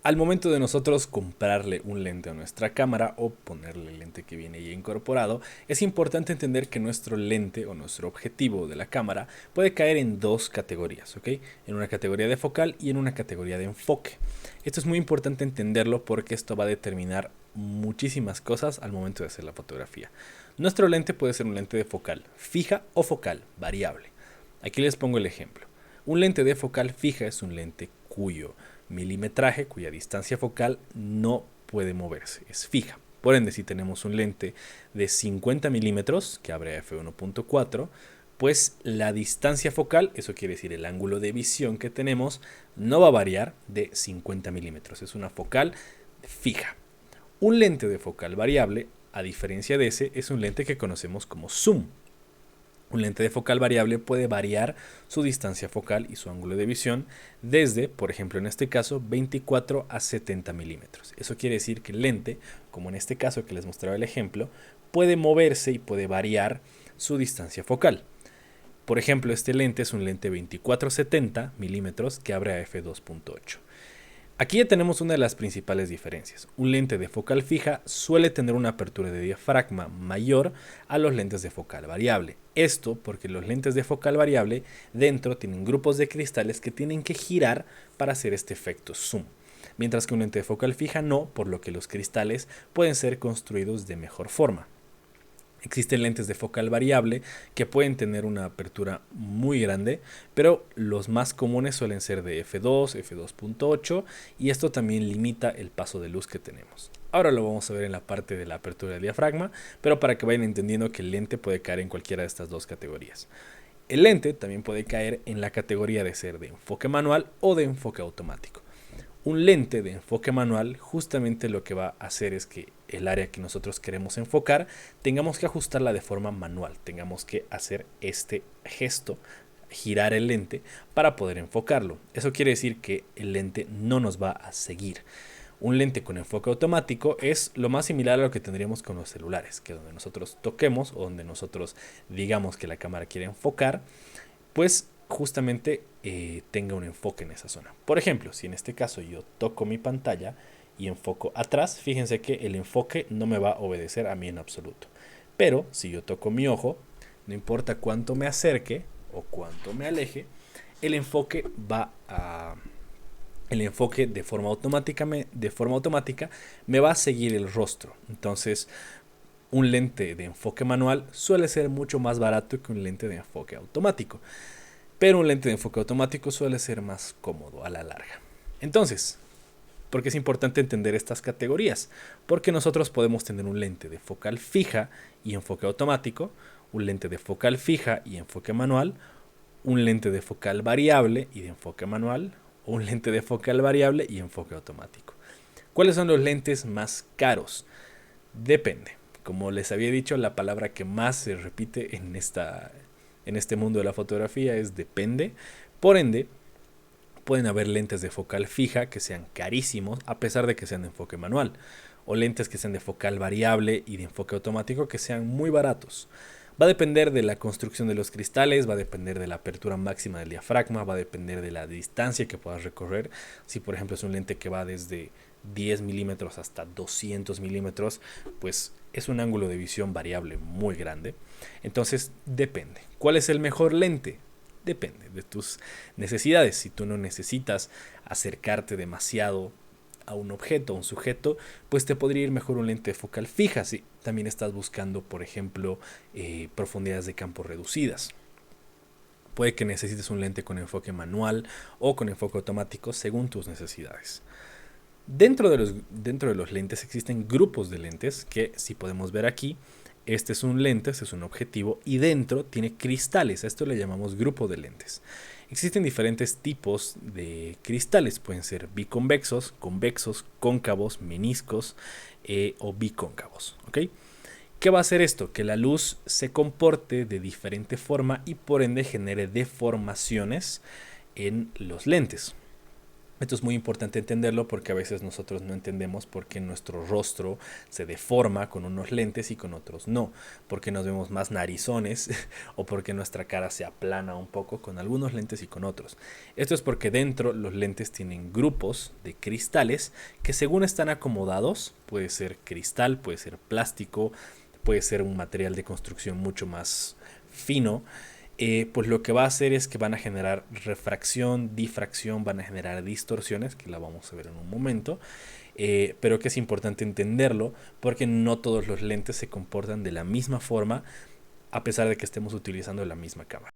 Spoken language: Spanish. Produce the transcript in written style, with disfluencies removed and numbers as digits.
Al momento de nosotros comprarle un lente a nuestra cámara o ponerle el lente que viene ya incorporado, es importante entender que nuestro lente o nuestro objetivo de la cámara puede caer en dos categorías, ¿ok? En una categoría de focal y en una categoría de enfoque. Esto es muy importante entenderlo porque esto va a determinar muchísimas cosas al momento de hacer la fotografía. Nuestro lente puede ser un lente de focal fija o focal variable. Aquí les pongo el ejemplo. Un lente de focal fija es un lente cuyo milimetraje, cuya distancia focal no puede moverse, es fija. Por ende, si tenemos un lente de 50 milímetros que abre a f1.4, pues la distancia focal, eso quiere decir el ángulo de visión que tenemos, no va a variar de 50 milímetros. Es una focal fija. Un lente de focal variable, a diferencia de ese, es un lente que conocemos como zoom. Un lente de focal variable puede variar su distancia focal y su ángulo de visión desde, por ejemplo en este caso, 24 a 70 milímetros. Eso quiere decir que el lente, como en este caso que les mostraba el ejemplo, puede moverse y puede variar su distancia focal. Por ejemplo, este lente es un lente 24-70 milímetros que abre a f2.8. Aquí ya tenemos una de las principales diferencias. Un lente de focal fija suele tener una apertura de diafragma mayor a los lentes de focal variable. Esto porque los lentes de focal variable dentro tienen grupos de cristales que tienen que girar para hacer este efecto zoom. Mientras que un lente de focal fija no, por lo que los cristales pueden ser construidos de mejor forma. Existen lentes de focal variable que pueden tener una apertura muy grande, pero los más comunes suelen ser de f2, f2.8 y esto también limita el paso de luz que tenemos. Ahora lo vamos a ver en la parte de la apertura del diafragma, pero para que vayan entendiendo que el lente puede caer en cualquiera de estas dos categorías. El lente también puede caer en la categoría de ser de enfoque manual o de enfoque automático. Un lente de enfoque manual justamente lo que va a hacer es que el área que nosotros queremos enfocar tengamos que ajustarla de forma manual, tengamos que hacer este gesto, girar el lente para poder enfocarlo. Eso quiere decir que el lente no nos va a seguir. Un lente con enfoque automático es lo más similar a lo que tendríamos con los celulares, que donde nosotros toquemos o donde nosotros digamos que la cámara quiere enfocar, pues justamente tenga un enfoque en esa zona. Por ejemplo, si en este caso yo toco mi pantalla y enfoco atrás, fíjense que el enfoque no me va a obedecer a mí en absoluto. Pero si yo toco mi ojo, no importa cuánto me acerque o cuánto me aleje, el enfoque va a... El enfoque de forma automática me va a seguir el rostro. Entonces, un lente de enfoque manual suele ser mucho más barato que un lente de enfoque automático. Pero un lente de enfoque automático suele ser más cómodo a la larga. Entonces, ¿por qué es importante entender estas categorías? Porque nosotros podemos tener un lente de focal fija y enfoque automático, un lente de focal fija y enfoque manual, un lente de focal variable y de enfoque manual, o un lente de focal variable y enfoque automático. ¿Cuáles son los lentes más caros? Depende. Como les había dicho, la palabra que más se repite en este mundo de la fotografía es depende. Por ende, pueden haber lentes de focal fija que sean carísimos a pesar de que sean de enfoque manual, o lentes que sean de focal variable y de enfoque automático que sean muy baratos. Va a depender de la construcción de los cristales, va a depender de la apertura máxima del diafragma, va a depender de la distancia que puedas recorrer. Si por ejemplo es un lente que va desde 10 milímetros hasta 200 milímetros, pues es un ángulo de visión variable muy grande. Entonces depende. ¿Cuál es el mejor lente? Depende de tus necesidades. Si tú no necesitas acercarte demasiado a un objeto, a un sujeto, pues te podría ir mejor un lente de focal fija si también estás buscando, por ejemplo, profundidades de campo reducidas. Puede que necesites un lente con enfoque manual o con enfoque automático según tus necesidades. Dentro de los lentes existen grupos de lentes que, si podemos ver aquí, este es un lente, este es un objetivo y dentro tiene cristales. A esto le llamamos grupo de lentes. Existen diferentes tipos de cristales, pueden ser biconvexos, convexos, cóncavos, meniscos o bicóncavos. ¿Okay? ¿Qué va a hacer esto? Que la luz se comporte de diferente forma y por ende genere deformaciones en los lentes. Esto es muy importante entenderlo porque a veces nosotros no entendemos por qué nuestro rostro se deforma con unos lentes y con otros no, porque nos vemos más narizones o porque nuestra cara se aplana un poco con algunos lentes y con otros. Esto es porque dentro los lentes tienen grupos de cristales que según están acomodados, puede ser cristal, puede ser plástico, puede ser un material de construcción mucho más fino, pues lo que va a hacer es que van a generar refracción, difracción, van a generar distorsiones, que la vamos a ver en un momento, pero que es importante entenderlo porque no todos los lentes se comportan de la misma forma a pesar de que estemos utilizando la misma cámara.